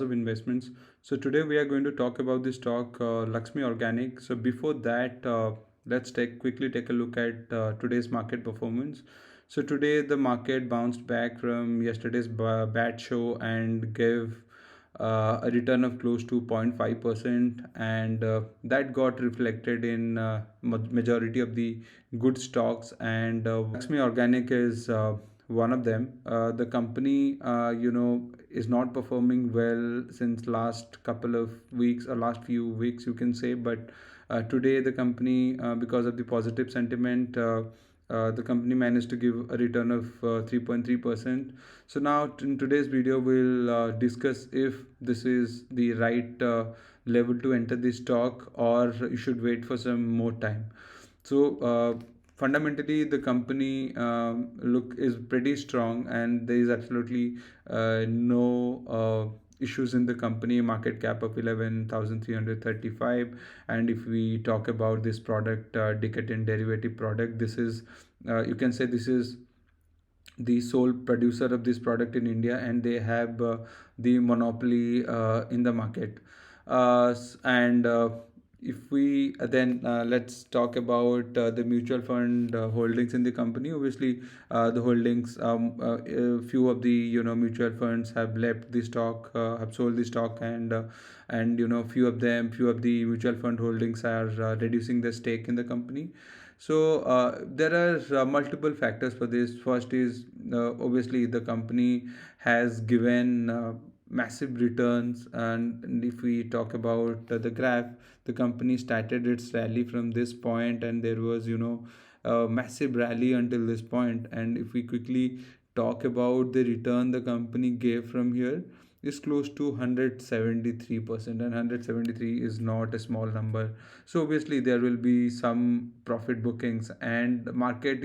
of investments. So today we are going to talk about the stock Lakshmi Organic. So before that, let's quickly take a look at today's market performance. So today the market bounced back from yesterday's bad show and gave a return of close to 0.5%, and that got reflected in majority of the good stocks, and Lakshmi Organic is one of them. The company is not performing well since last couple of weeks or last few weeks, you can say. But today the company, because of the positive sentiment, the company managed to give a return of 3.3%. So now in today's video we'll discuss if this is the right level to enter the stock, or you should wait for some more time. So fundamentally the company look is pretty strong, and there is absolutely no issues in the company. Market cap of 11,335. And if we talk about this product, Decadent derivative product, this is you can say this is the sole producer of this product in India, and they have the monopoly in the market. And if we then let's talk about the mutual fund holdings in the company. Obviously, the holdings, a few of the mutual funds have left the stock, have sold the stock, and few of the mutual fund holdings are reducing their stake in the company. So there are multiple factors for this. First is obviously the company has given massive returns, and if we talk about the graph, the company started its rally from this point, and there was a massive rally until this point. And if we quickly talk about the return the company gave from here, is close to 173%, and 173 is not a small number. So obviously there will be some profit bookings, and market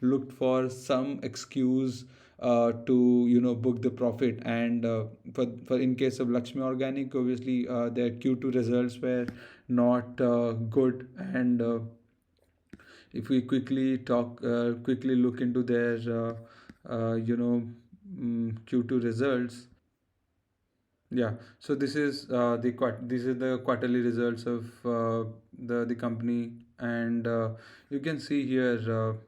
looked for some excuse to book the profit. And for in case of Lakshmi Organic, obviously their Q2 results were not good. And if we quickly look into their Q2 results. Yeah, so this is the quarterly results of the company. And you can see here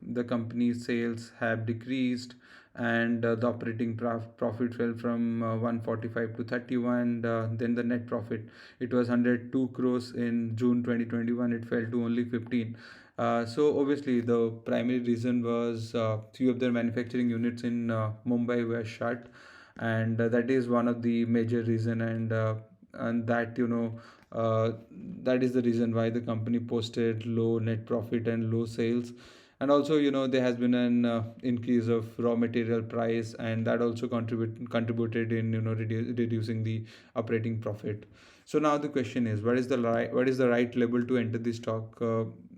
the company's sales have decreased, and the operating profit fell from 145 to 31. Then the net profit, it was 102 crores in June 2021, it fell to only 15. So obviously the primary reason was few of their manufacturing units in Mumbai were shut, and that is one of the major reason. And that that is the reason why the company posted low net profit and low sales. And also there has been an increase of raw material price, and that also contributed in reducing the operating profit. So now the question is, what is the right level to enter the stock?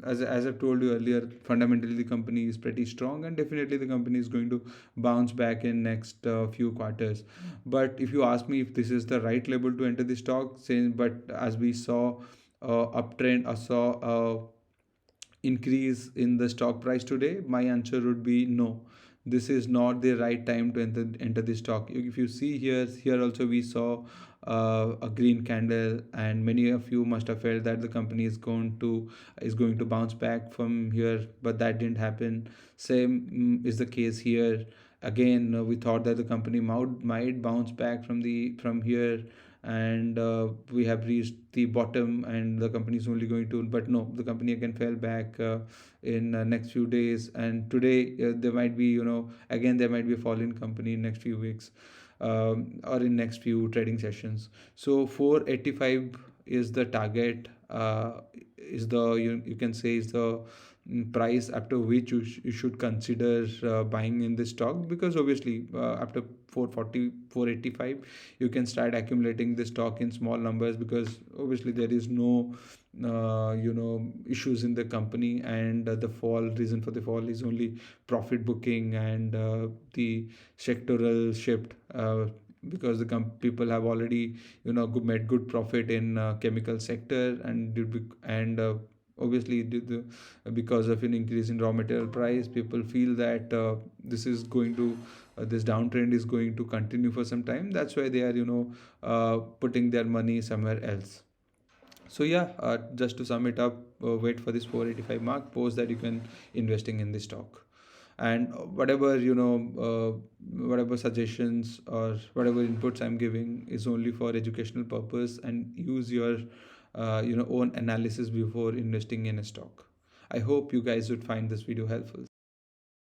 As I've told you earlier, fundamentally the company is pretty strong, and definitely the company is going to bounce back in next few quarters. But if you ask me if this is the right level to enter the stock, since but as we saw uptrend, I saw increase in the stock price today, my answer would be no. This is not the right time to enter the stock. If you see here also we saw a green candle, and many of you must have felt that the company is going to bounce back from here, but that didn't happen. Same is the case here. Again, we thought that the company might bounce back from here, and we have reached the bottom, and the company is only going to, but no, the company again fell back in next few days. And today there might be again there might be a fall in company in next few weeks, or in next few trading sessions. So 485 is the target, is the you can say is the price after which you should consider buying in this stock. Because obviously after 440 485 you can start accumulating the stock in small numbers, because obviously there is no issues in the company, and the fall reason for the fall is only profit booking and the sectoral shift, because the people have already made good profit in chemical sector, and obviously because of an increase in raw material price, people feel that this is going to this downtrend is going to continue for some time. That's why they are, putting their money somewhere else. So yeah, just to sum it up, wait for this 485 mark, post that you can investing in this stock. And whatever, whatever suggestions or whatever inputs I'm giving is only for educational purpose, and use your own analysis before investing in a stock. I hope you guys would find this video helpful.